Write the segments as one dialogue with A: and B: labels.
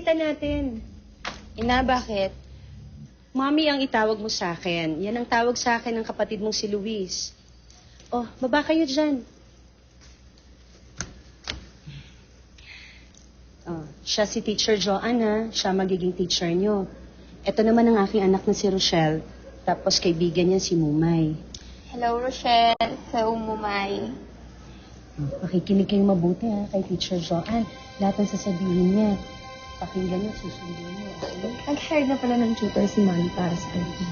A: pagalitan natin.
B: Ina, bakit?
A: Mami ang itawag mo sa akin. Yan ang tawag sa akin ng kapatid mong si Luis. Oh, baba kayo dyan. Oh, siya si Teacher Joanna. Siya magiging teacher niyo. Ito naman ang aking anak na si Rochelle. Tapos kaibigan niya si Mumay.
B: Hello, Rochelle. Hello, Mumay.
A: Pakikinig kayong mabuti kay Teacher Joanne. Lahat ng sasabihin niya. Pakinggan niya, susundin niya. Okay?
B: Nag-hire na pala ng tutor si Mami para sa kanila.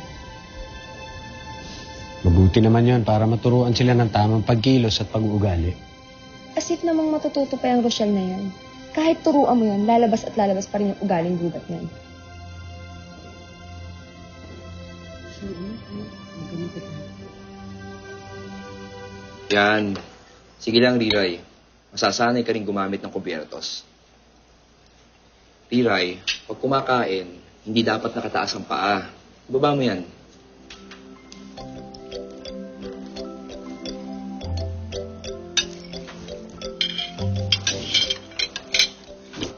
C: Mabuti naman yon para maturuan sila ng tamang pagkilos at pag-uugali.
B: As if namang matututo pa yung Rochelle na yan. Kahit turuan mo yan, lalabas at lalabas pa rin yung ugaling gubat niyan.
D: Yan. Sige lang, Riray. Masasanay ka rin gumamit ng kubyertos. Riray, pag kumakain, hindi dapat nakataas ang paa. Ibaba mo yan.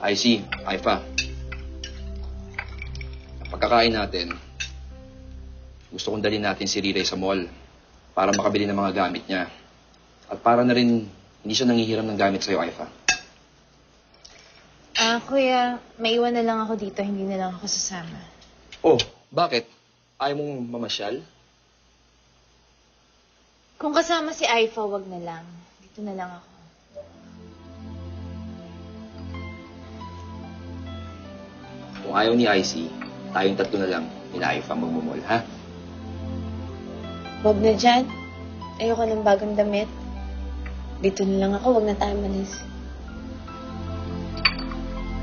D: I see. Aifa. Pagkakain natin, gusto kong dalhin natin si Riray sa mall para makabili ng mga gamit niya. At para na rin hindi siya nangihiram ng gamit sa'yo, Aifa.
B: Kuya, maiwan na lang ako dito, hindi na lang ako sasama.
D: Oh, bakit? Ayaw mong mamasyal?
B: Kung kasama si Aifa, wag na lang. Dito na lang ako.
D: Kung ayaw ni IC, tayong tatlo na lang nila Aifa magmumol, ha?
B: Wag na dyan. Ayoko ng bagong damit. Dito na lang ako, wag na tayo malis.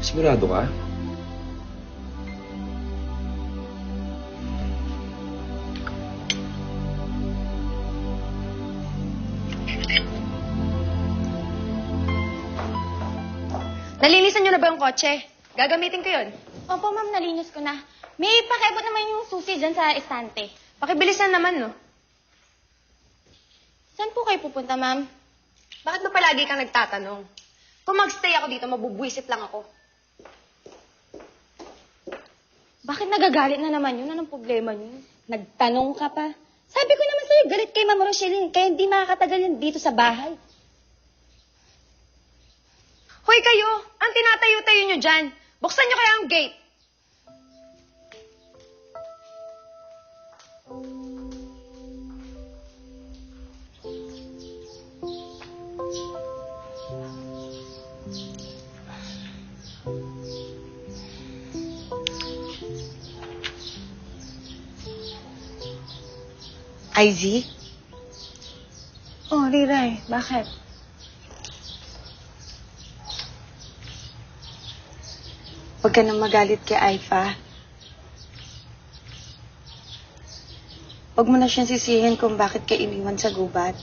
D: Sigurado ka?
E: Nalinisan niyo na ba yung kotse? Gagamitin ko yun.
F: Opo, ma'am, nalinis ko na. May pakiabot naman yung susi dyan sa estante.
E: Pakibilisan naman, no?
F: Saan po kayo pupunta, ma'am?
E: Bakit ba palagi kang nagtatanong? Kung magstay ako dito, mabubwisit lang ako.
F: Bakit nagagalit na naman yun? Anong problema niyo?
B: Nagtanong ka pa. Sabi ko naman sa'yo, galit kay Mama Rochelle, kaya hindi makakatagal yan dito sa bahay.
E: Hoy kayo! Ang tinatayo-tayo nyo dyan! Buksan nyo kaya ang gate!
B: IZ? Oh, Riray, bakit? Huwag ka nang magalit kay Aifa. Huwag mo na siyang sisihin kung bakit ka iniwan sa gubat.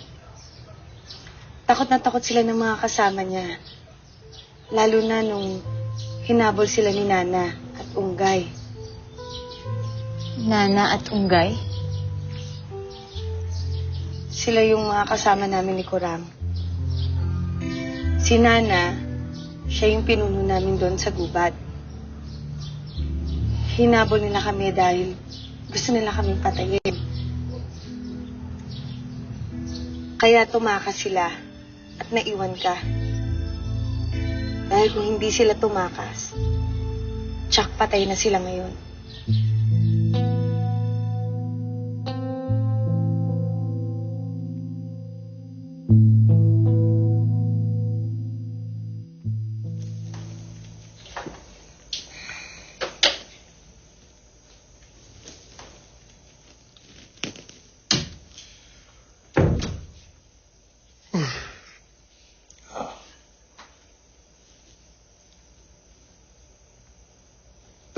B: Takot na takot sila ng mga kasama niya. Lalo na nung hinabol sila ni Nana at Unggay.
F: Nana at Unggay?
B: Sila yung mga kasama namin ni Kuram. Si Nana, siya yung pinuno namin doon sa gubat. Hinabol nila kami dahil gusto nila kaming patayin. Kaya tumakas sila at naiwan ka. Dahil kung hindi sila tumakas, tsak patay na sila ngayon.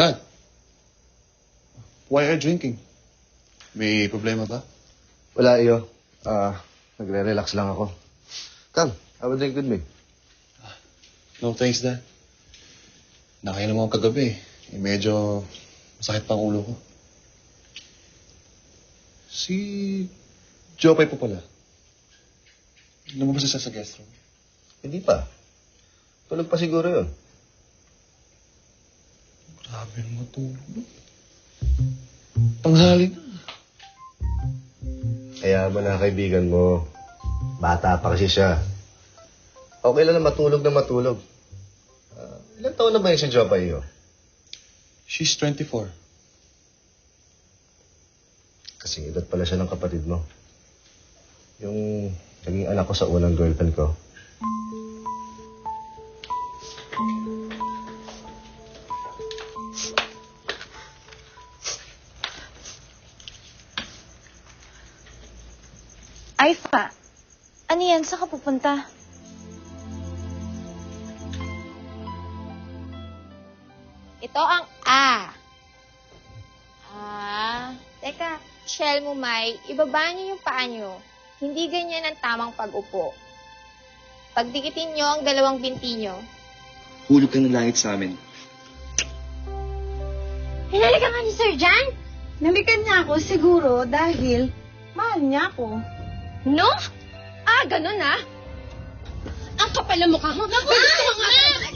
G: Dad, why are you drinking? May problema ba?
H: Wala, iyo. Nagre-relax lang ako. Come, have a drink with me.
G: No thanks, Dad. Nakainom ako kagabi. Medyo masakit pang ulo ko. Si Jopay po pala. Lumabas siya sa guest room.
H: Hindi pa. Tulog pa siguro yun.
G: Sabi na matulog. Tanghali na.
H: Kaya mo na kaibigan mo. Bata pa kasi siya. Okay lang na matulog na matulog. Ilan taon na ba yung si Jopa iyo?
G: She's 24.
H: Kasing edad pala siya ng kapatid mo. Yung naging anak ko sa unang girlfriend ko.
F: Aifa, ano yan? Saan ka pupunta?
E: Ito ang A. Teka, Shell mo, May, ibaba niyo yung paa niyo. Hindi ganyan ang tamang pag-upo. Pagdikitin niyo ang dalawang binti niyo.
D: Hulog ka ng langit sa amin.
E: Hinalika nga ni Sir Jan?
B: Nalikan niya ako siguro dahil mahal niya ako.
E: No? Ganun ah. Ang kapal ng mukha mo. Naku, gusto ko nga.